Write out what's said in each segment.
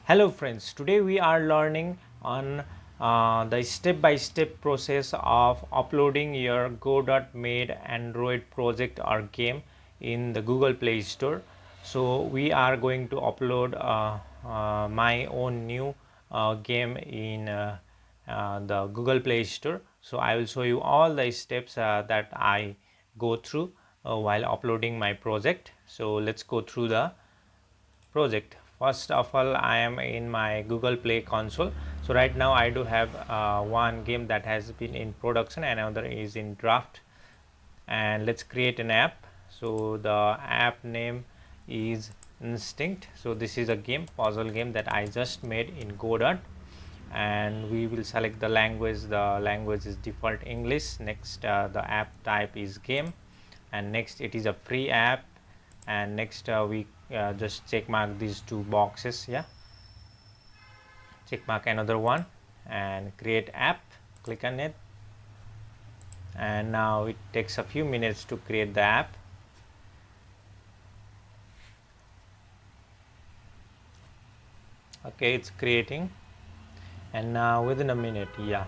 Hello friends, today we are learning on the step-by-step process of uploading your Godot.made Android project or game in the Google Play Store. So we are going to upload my own new game in the Google Play Store. So I will show you all the steps that I go through while uploading my project. So let's go through the project. First of all, I am in my Google Play console. So right now I do have one game that has been in production and another is in draft, and let's create an app. So the app name is Instinct. So this is a game, puzzle game that I just made in Godot, and we will select the language. The language is default English. Next, the app type is game, and next it is a free app, and next we just check mark these two boxes. Yeah, check mark another one and create app, click on it, and now it takes a few minutes to create the app. Okay, it's creating, and now within a minute, yeah,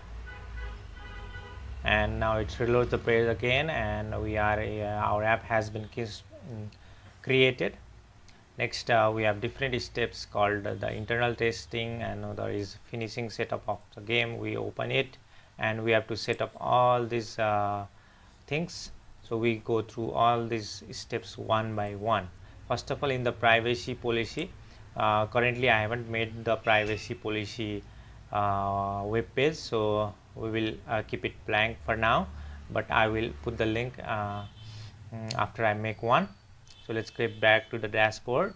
and now it reloads the page again, and we are our app has been created. Next, we have different steps called the internal testing, and there is finishing setup of the game. We open it, and we have to set up all these things. So we go through all these steps one by one. First of all, in the privacy policy, currently I haven't made the privacy policy web page, so we will keep it blank for now, but I will put the link after I make one. So let's get back to the dashboard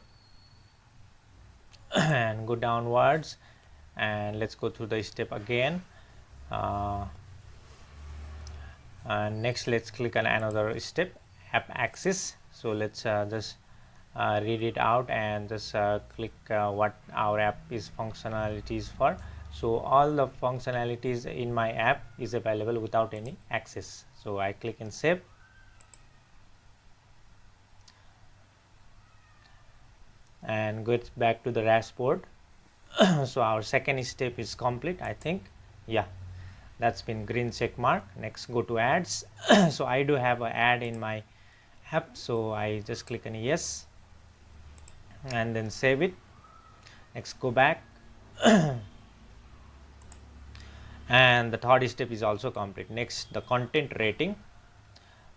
and go downwards, and let's go through the step again. And next, let's click on another step, app access. So let's just read it out and just click what our app is functionalities for. So all the functionalities in my app is available without any access. So I click and save, and get back to the dashboard. So our second step is complete, I think. Yeah, that's been green check mark. Next, go to ads. So I do have an ad in my app, so I just click on yes and then save it. Next, go back. And the third step is also complete. Next, the content rating.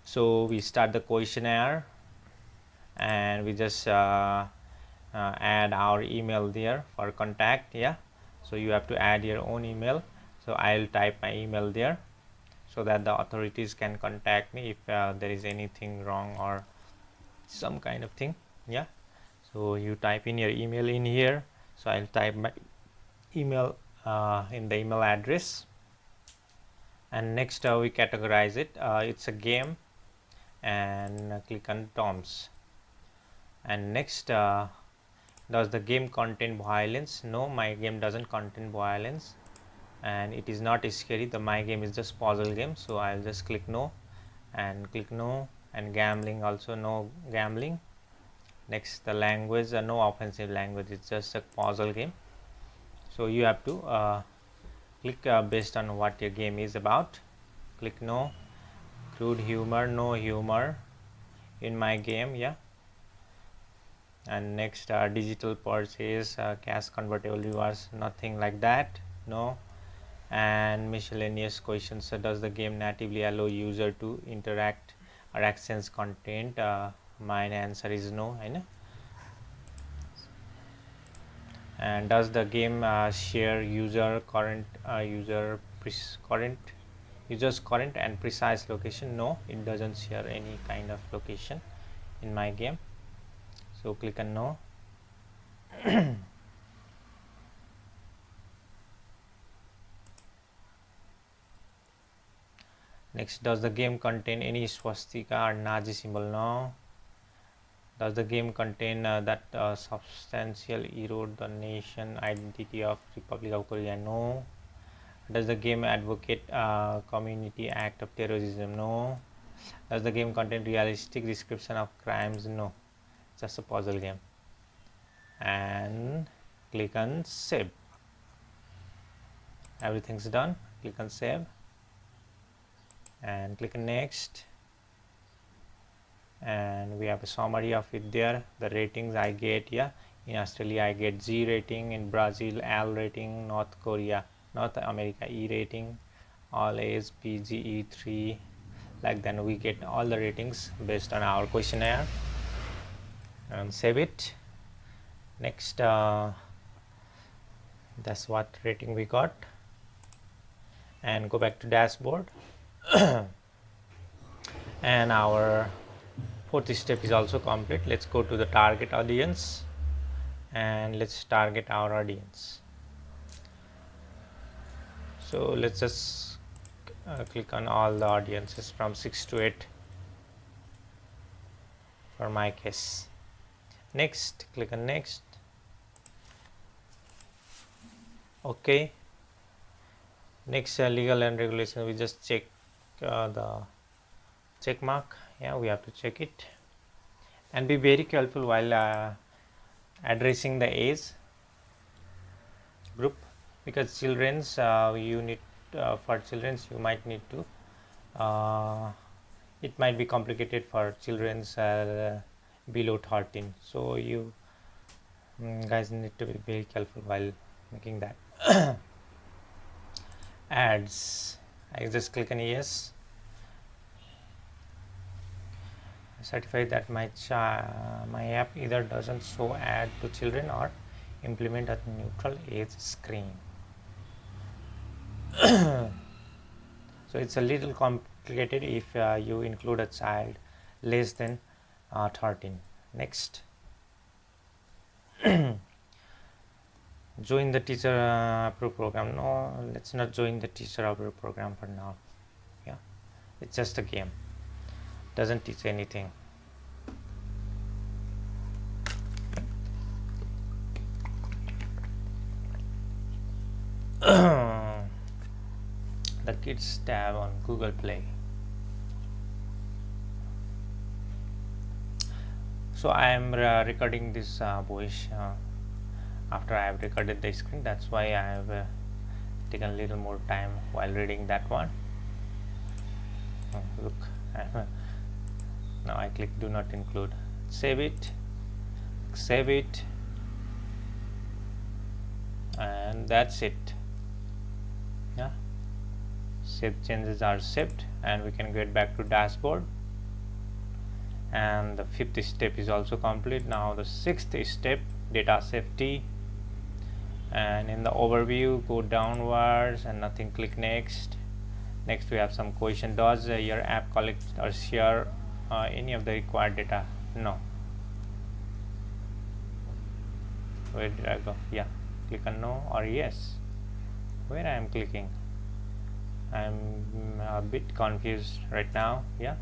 So we start the questionnaire, and we just add our email there for contact. Yeah, so you have to add your own email. So I'll type my email there so that the authorities can contact me if there is anything wrong or some kind of thing. Yeah, so you type in your email in here. So I'll type my email in the email address, and next we categorize it. It's a game, and click on terms. And next, does the game contain violence? No, my game doesn't contain violence, and it is not scary. The my game is just puzzle game, so I'll just click no and click no. And gambling, also no gambling. Next, the language, no offensive language, it's just a puzzle game. So you have to click based on what your game is about. Click no. Crude humor, no humor in my game. Yeah. And next, digital purchase, cash convertible rewards, nothing like that, no. And miscellaneous questions. So does the game natively allow user to interact or access content? My answer is no. I know. And does the game share user's current and precise location? No, it doesn't share any kind of location in my game. So click on no. Next, does the game contain any swastika or Nazi symbol? No. Does the game contain that substantial erode the nation identity of Republic of Korea? No. Does the game advocate community act of terrorism? No. Does the game contain realistic description of crimes? No. Just a puzzle game. And click on save. Everything's done. Click on save and click on next, and we have a summary of it there. The ratings I get, yeah, in Australia I get G rating, in Brazil L rating, North America E rating, all A's, P, G, E 3, like then we get all the ratings based on our questionnaire. And save it. Next, that's what rating we got, and go back to dashboard. And our fourth step is also complete. Let's go to the target audience and let's target our audience. So let's just click on all the audiences from 6 to 8 for my case. Next, click on next. Okay. Next, legal and regulation, we just check the check mark. Yeah, we have to check it, and be very careful while addressing the age group, because children's you need for children's you might need to it might be complicated for children's below 13, so you guys need to be very careful while making that. Ads, I just click on yes. Certify that my app either doesn't show ad to children or implement a neutral age screen. So it's a little complicated if you include a child less than 13. Next. Join the teacher approved program. No, let's not join the teacher approved program for now. Yeah, it's just a game, doesn't teach anything. The kids tab on Google Play. So I am recording this voice after I have recorded the screen. That's why I have taken a little more time while reading that one. Look, now I click do not include. Save it, and that's it. Yeah, save changes are saved, and we can get back to dashboard. And the fifth step is also complete. Now the sixth step, data safety, and in the overview go downwards and nothing, click next. Next we have some question. Does your app collect or share any of the required data? No. Where did I go? Yeah, click on no or yes. Where I am clicking? I'm a bit confused right now. Yeah,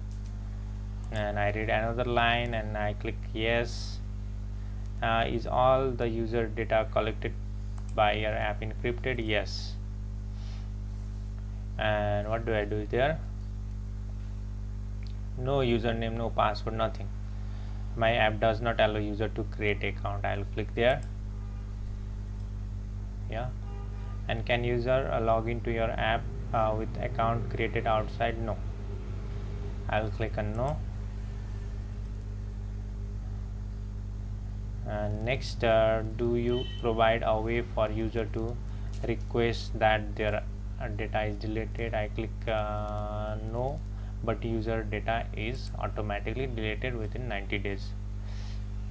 and I read another line and I click yes. Is all the user data collected by your app encrypted? Yes. And what do I do there? No username, no password, nothing. My app does not allow user to create account. I'll click there. Yeah, and can user log into your app with account created outside? No. I'll click on no. And next, do you provide a way for user to request that their data is deleted? I click no, but user data is automatically deleted within 90 days,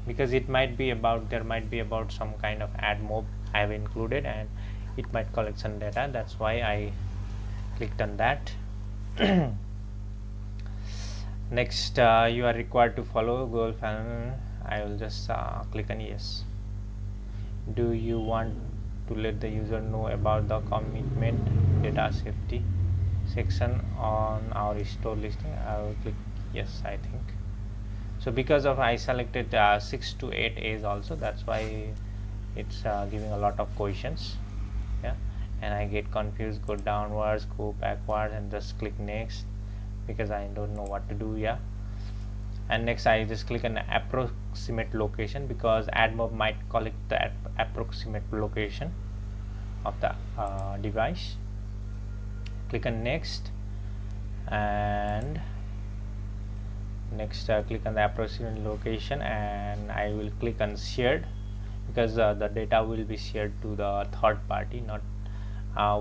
because it might be about, there might be about some kind of ad mob I have included and it might collect some data. That's why I clicked on that. Next, you are required to follow Google Finalizing. I will just click on yes. Do you want to let the user know about the commitment data safety section on our store listing? I will click yes, I think. So because of I selected 6 to 8 A's also, that's why it's giving a lot of questions. Yeah, and I get confused, go downwards, go backwards, and just click next because I don't know what to do. Yeah, and next I just click on approximate location, because AdMob might collect the approximate location of the device. Click on next, and next click on the approximate location, and I will click on shared, because the data will be shared to the third party, not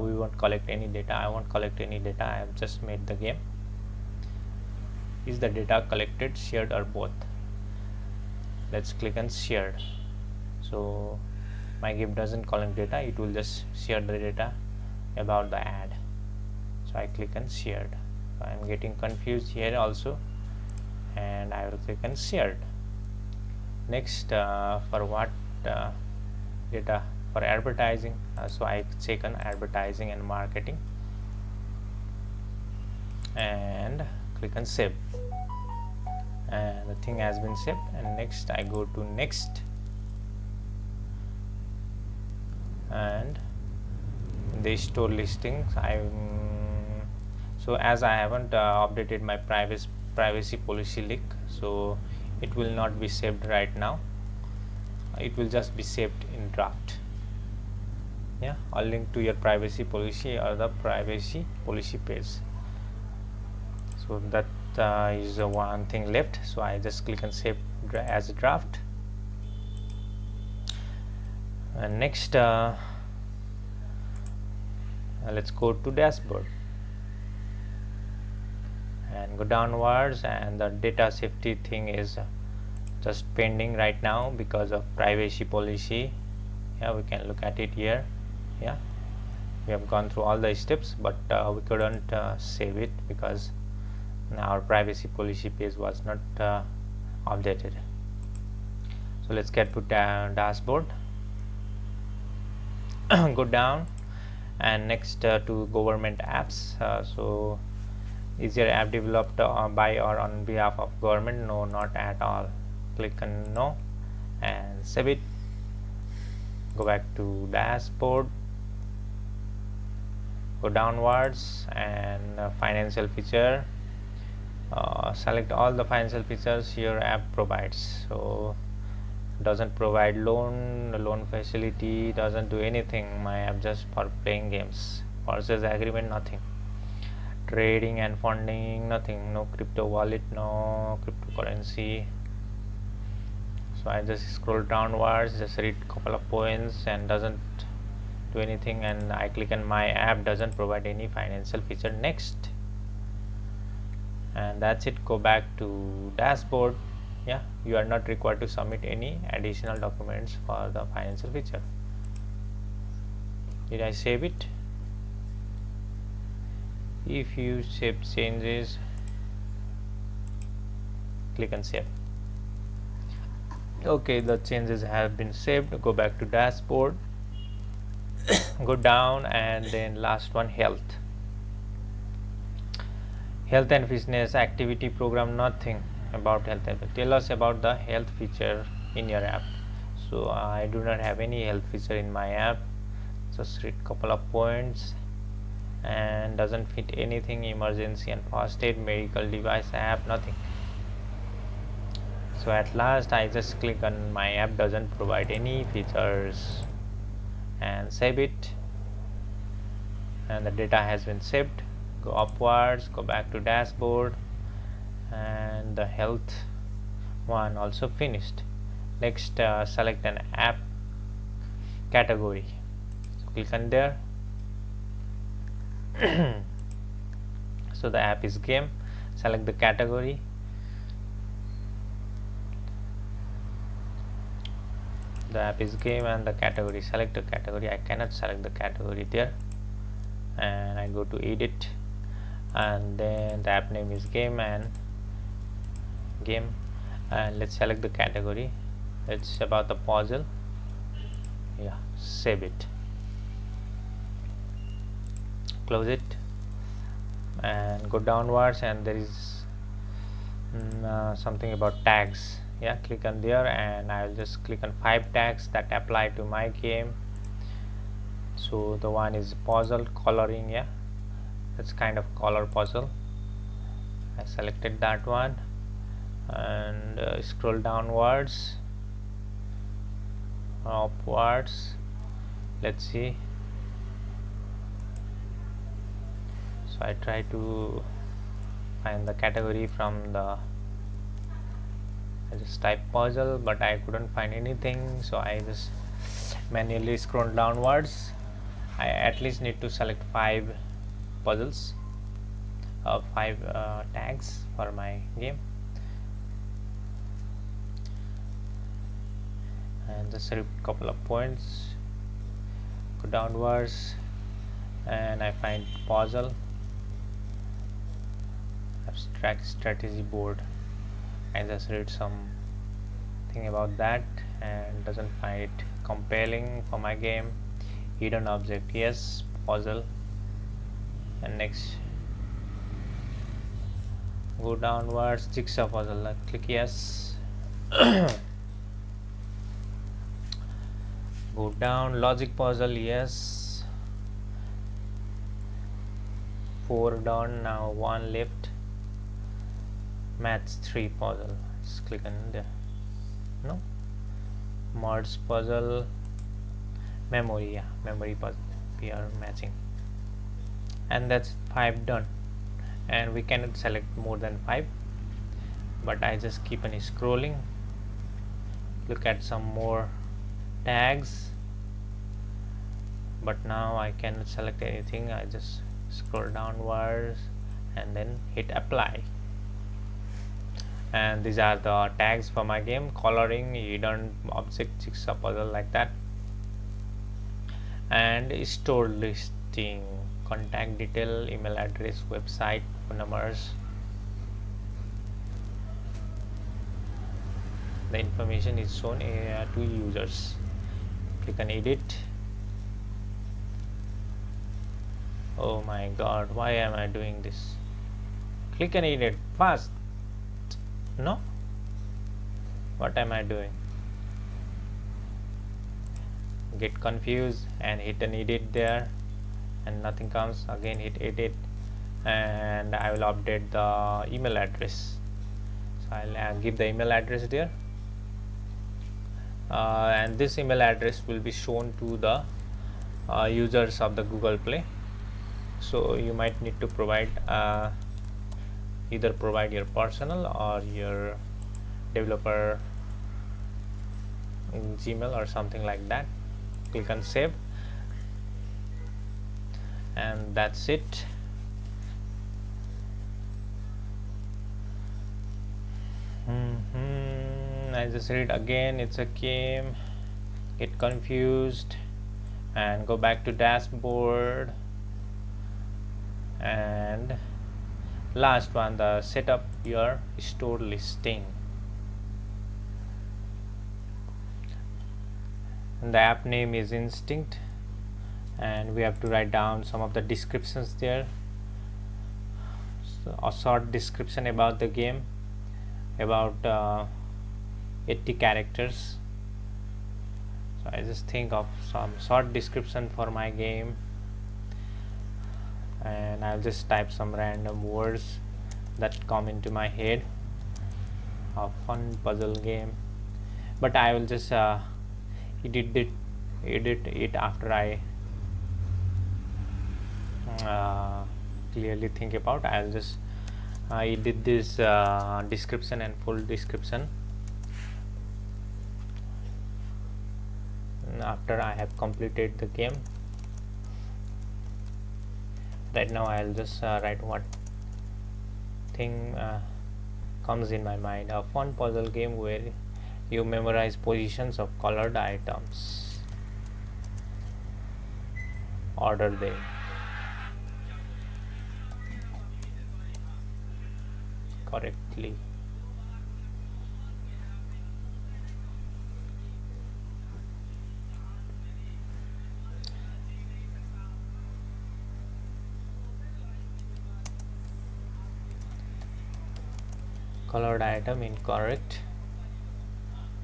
we won't collect any data. I won't collect any data. I have just made the game. Is the data collected, shared, or both? Let's click on shared. So my game doesn't collect data, it will just share the data about the ad. So I click on shared. So I'm getting confused here also, and I will click on shared. Next, for what data? For advertising. So I check on advertising and marketing, and click on save, and the thing has been saved. And next I go to next, and in the store listings so as I haven't updated my privacy policy link, so it will not be saved right now. It will just be saved in draft. Yeah, I'll link to your privacy policy or the privacy policy page. So that is one thing left. So I just click on save as a draft. And next let's go to dashboard and go downwards, and the data safety thing is just pending right now because of privacy policy. Yeah, we can look at it here. Yeah, we have gone through all the steps, but we couldn't save it because our privacy policy page was not updated. So let's get to dashboard. Go down, and next to government apps. So is your app developed by or on behalf of government? No, not at all. Click on no and save it. Go back to dashboard, go downwards, and financial feature, select all the financial features your app provides. So doesn't provide loan facility, doesn't do anything. My app just for playing games. Purchase agreement, nothing. Trading and funding, nothing. No crypto wallet, no cryptocurrency. So I just scroll downwards, just read couple of points, and doesn't do anything. And I click on my app, doesn't provide any financial feature. Next, and that's it. Go back to dashboard. Yeah, you are not required to submit any additional documents for the financial feature. Did I save it? If you save changes, click on save. Okay, the changes have been saved. Go back to dashboard, go down, and then last one, health and fitness activity program. Nothing about health. Tell us about the health feature in your app. So I do not have any health feature in my app. Just read couple of points, and doesn't fit anything. Emergency and first aid, medical device app, nothing. So at last I just click on my app doesn't provide any features, and save it, and the data has been saved. Go upwards, go back to dashboard, and the health one also finished. Next, select an app category. So click on there. So the app is game. Select the category. The app is game and the category. Select the category. I cannot select the category there, and I go to edit, and then the app name is game, and let's select the category. It's about the puzzle. Yeah, save it, close it, and go downwards, and there is something about tags. Yeah, click on there, and I will just click on 5 tags that apply to my game. So the one is puzzle, coloring. Yeah, it's kind of color puzzle. I selected that one, and scroll downwards, upwards. Let's see. So I try to find the category from the, I just type puzzle, but I couldn't find anything, so I just manually scroll downwards. I at least need to select 5 puzzles, 5 tags for my game, and just select a couple of points, go downwards, and I find puzzle, abstract strategy board. I just read something about that and doesn't find it compelling for my game. Hidden object, yes. Puzzle, and next go downwards, jigsaw puzzle, click yes. Go down, logic puzzle, yes. 4 done, now 1 left. Match 3 puzzle, just click on there. No, merge puzzle, memory, yeah, memory puzzle, we are matching, and that's 5 done. And we cannot select more than 5, but I just keep on scrolling, look at some more tags, but now I cannot select anything. I just scroll downwards and then hit apply, and these are the tags for my game: coloring, hidden object, jigsaw puzzle, like that. And store listing, contact detail, email address, website, phone numbers. The information is shown to users. Click on edit. Oh my god, why am I doing this? Click on edit fast. No, what am I doing? Get confused and hit an edit there, and nothing comes. Again hit edit, and I will update the email address. So I'll give the email address there, and this email address will be shown to the users of the Google Play. So you might need to provide either provide your personal or your developer Gmail or something like that. Click on save, and that's it. I just read again, it's a game. Get confused and go back to dashboard, and last one, the set up your store listing. And the app name is Instinct, and we have to write down some of the descriptions there. So a short description about the game, about 80 characters. So I just think of some short description for my game, and I'll just type some random words that come into my head. A fun puzzle game, but I will just edit it after I clearly think about. I'll just edit this description and full description after I have completed the game. Right now I'll just write what thing comes in my mind. A fun puzzle game where you memorize positions of colored items. Order them correctly. Colored item incorrect.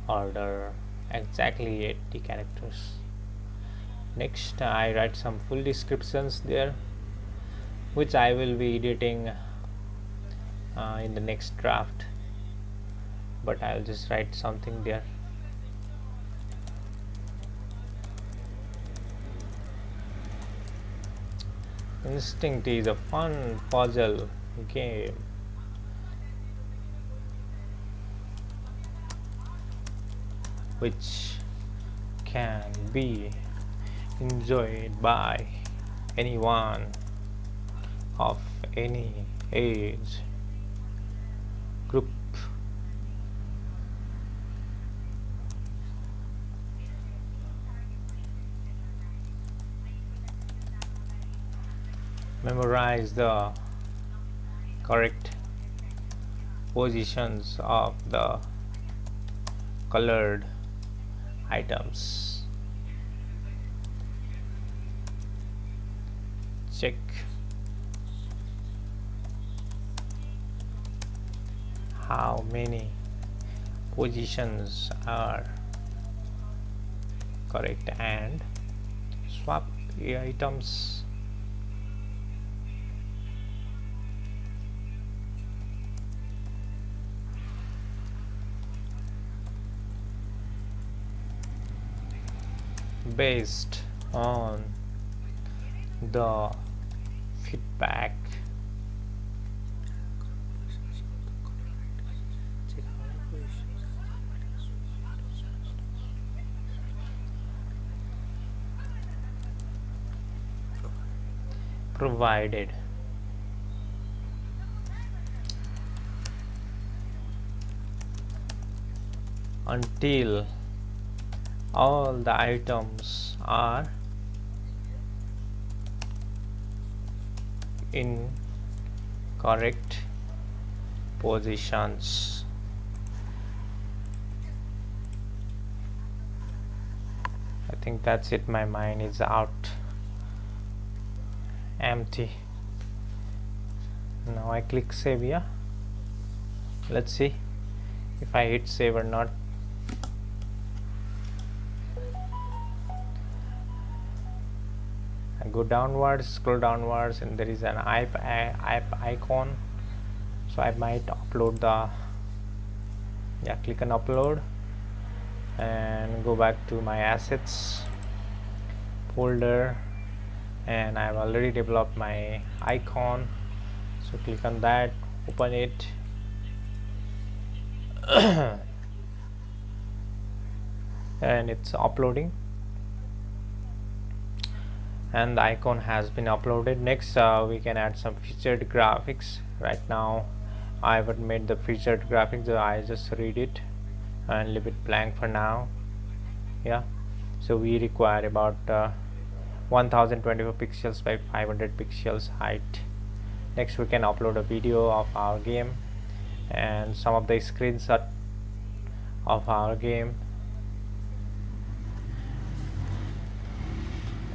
Order exactly 80 characters. Next I write some full descriptions there, which I will be editing in the next draft. but I'll just write something there. Instinct is a fun puzzle game which can be enjoyed by anyone of any age group. Memorize the correct positions of the colored items. Check how many positions are correct and swap the items. Based on the feedback provided. Until all the items are in correct positions. I think that's it. My mind is out, empty. Now I click save. Yeah, let's see if I hit save or not. I go downwards, scroll downwards, and there is an app icon, so I might upload the, yeah, click on upload and go back to my assets folder, and I've already developed my icon, so click on that, open it. And it's uploading, and the icon has been uploaded. Next we can add some featured graphics. Right now I haven't made the featured graphics, so I just read it and leave it blank for now. Yeah, so we require about 1024 pixels by 500 pixels height. Next we can upload a video of our game and some of the screenshot of our game,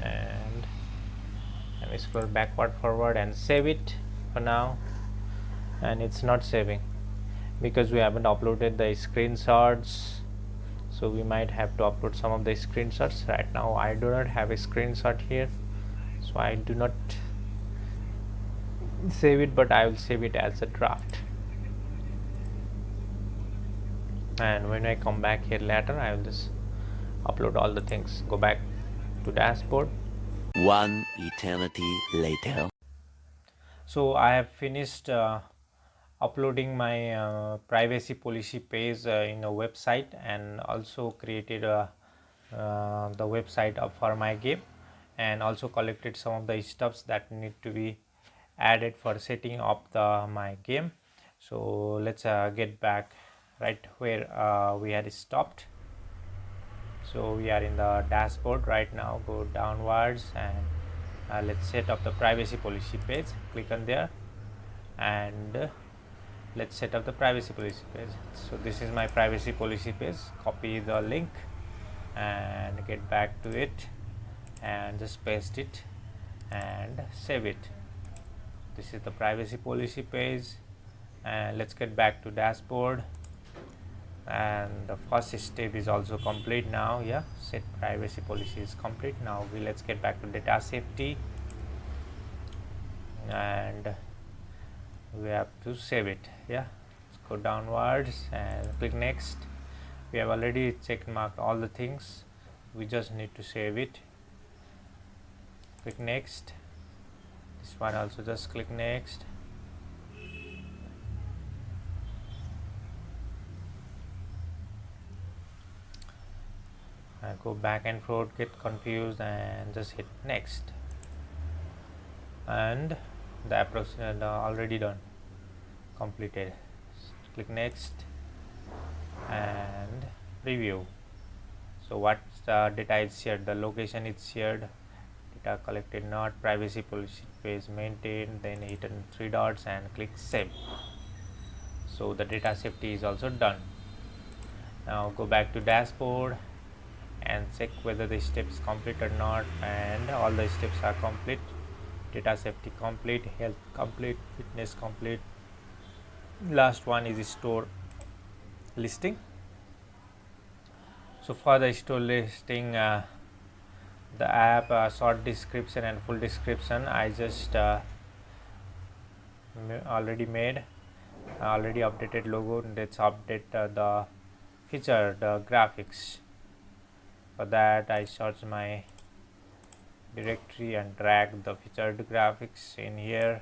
and let me scroll backward forward and save it for now. And it's not saving because we haven't uploaded the screenshots, so we might have to upload some of the screenshots. Right now I do not have a screenshot here, so I do not save it, but I will save it as a draft. And when I come back here later, I will just upload all the things. Go back to dashboard. One eternity later. So I have finished uploading my privacy policy page in a website, and also created the website for my game, and also collected some of the stuffs that need to be added for setting up my game. So let's get back right where we had stopped. So we are in the dashboard right now. Go downwards and let's set up the privacy policy page. Click on there and let's set up the privacy policy page. So this is my privacy policy page. Copy the link and get back to it and just paste it and save it. This is the privacy policy page, and let's get back to dashboard. And the first step is also complete now. Yeah, set privacy policy is complete. Now let's get back to data safety, and we have to save it. Yeah, go downwards and click next. We have already checked marked all the things, we just need to save it. Click next. This one also just click next. Go back and forth, get confused, and just hit next. And the approximate already done, completed. Click next and preview. So what data is shared, the location is shared, data collected not, privacy policy page maintained, then hit on 3 dots and click save. So the data safety is also done. Now go back to dashboard and check whether the steps complete or not, and all the steps are complete. Data safety complete, health complete, fitness complete. Last one is store listing. So for the store listing, the app short description and full description I just already made. Already updated logo. Let's update the feature, the graphics. For that I search my directory and drag the featured graphics in here.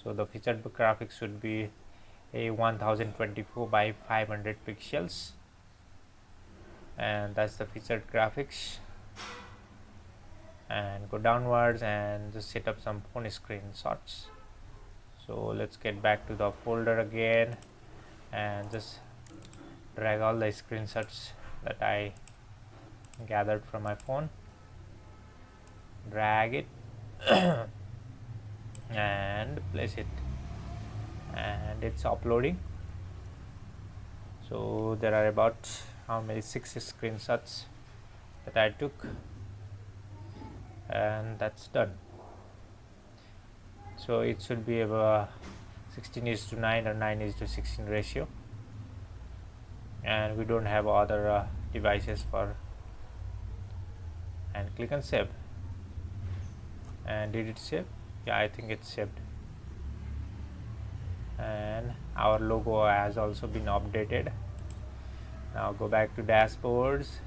So the featured graphics should be a 1024 by 500 pixels, and that's the featured graphics. And go downwards and just set up some phone screenshots. So let's get back to the folder again and just drag all the screenshots that I gathered from my phone, drag it and place it, and it's uploading. So there are about how many 6 screenshots that I took, and that's done. So it should be about 16:9 or 9:16 ratio, and we don't have other devices for. And click on save. And did it save? Yeah, I think it's saved. And our logo has also been updated. Now go back to dashboards,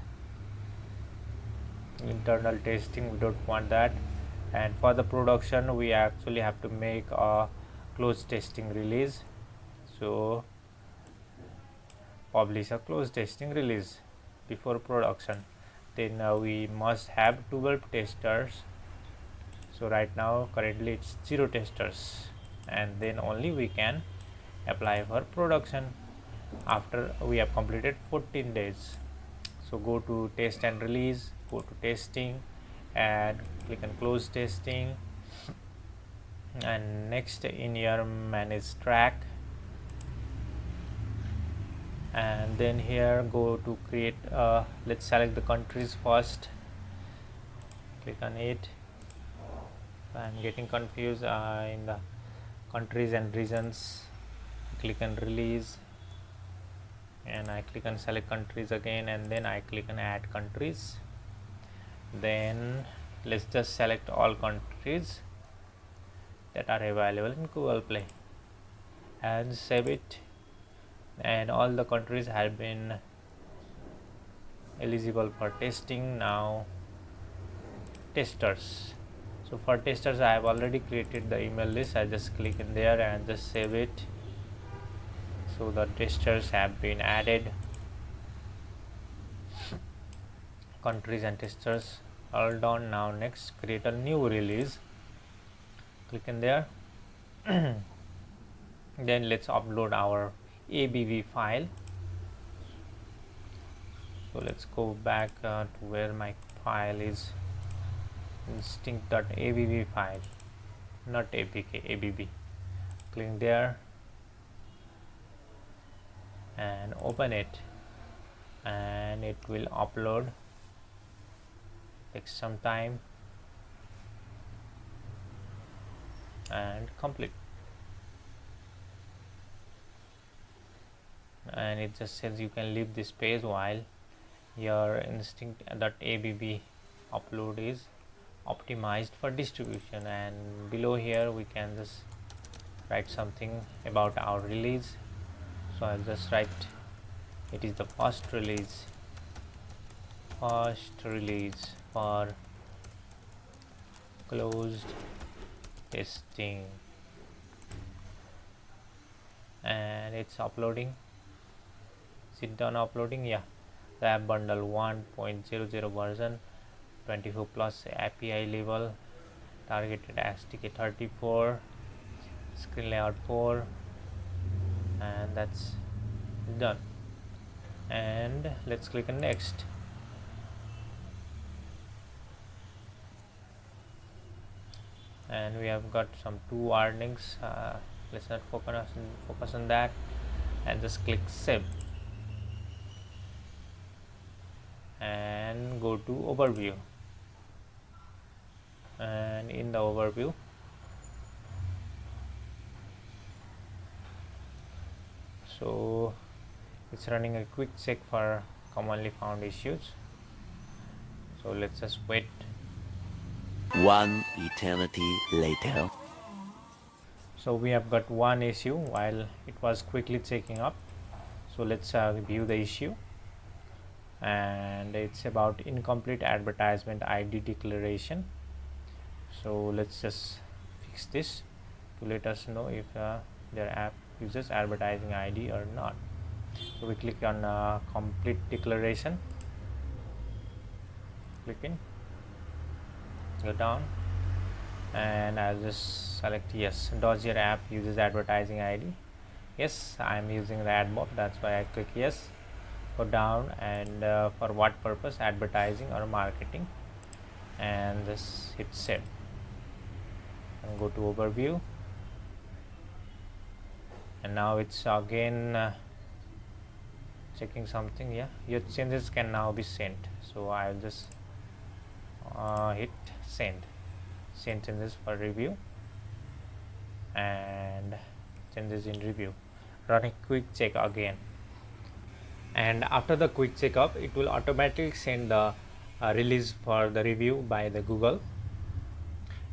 internal testing, we don't want that. And for the production we actually have to make a closed testing release. So publish a closed testing release before production. Then we must have 12 testers. So right now currently it's 0 testers, and then only we can apply for production after we have completed 14 days. So go to test and release, go to testing and click on close testing, and next in your manage track, and then here go to create let's select the countries first, click on it. I'm getting confused in the countries and regions. Click on release and I click on select countries again, and then I click on add countries. Then let's just select all countries that are available in Google Play and save it. And all the countries have been eligible for testing. Now testers. So for testers I have already created the email list. I just click in there and just save it. So the testers have been added. Countries and testers all done. Now next create a new release. Click in there. Then let's upload our ABV file. So let's go back to where my file is, instinct.abv file, not apk, ABV. Click there and open it, and it will upload. Takes some time and complete. And it just says you can leave this page while your instinct.abv upload is optimized for distribution. And below here we can just write something about our release. So I'll just write it is the first release for closed testing, and it's uploading. Is it done uploading? Yeah, the app bundle 1.00 version, 24 plus API level, targeted SDK 34, screen layout 4, and that's done. And let's click on next. And we have got some two warnings. Let's not focus on that, and just click save and go to overview. And in the overview, so it's running a quick check for commonly found issues. So let's just wait. One eternity later. So we have got one issue while it was quickly checking up. So let's view the issue, and it's about incomplete advertisement ID declaration. So let's just fix this to let us know if their app uses advertising ID or not. So we click on complete declaration, click in, go down, and I'll just select yes. Does your app uses advertising ID? Yes, I'm using the ad bot, that's why I click yes. Go down, and for what purpose, advertising or marketing, and just hit save and go to overview. And now it's again checking something. Yeah, your changes can now be sent. So I'll just hit send changes for review, and changes in review. Run a quick check again, and after the quick checkup it will automatically send the release for the review by the Google.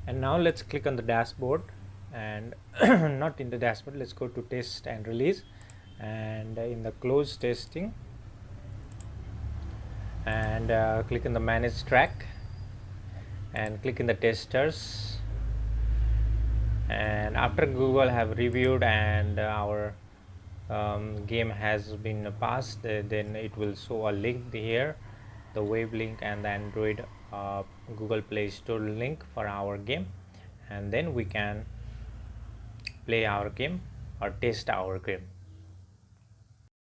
And now let's click on the dashboard, and not in the dashboard, let's go to test and release, and in the close testing, and click in the manage track, and click in the testers. And after Google have reviewed and our game has been passed, then it will show a link here, the web link and the Android Google Play Store link for our game, and then we can play our game or test our game.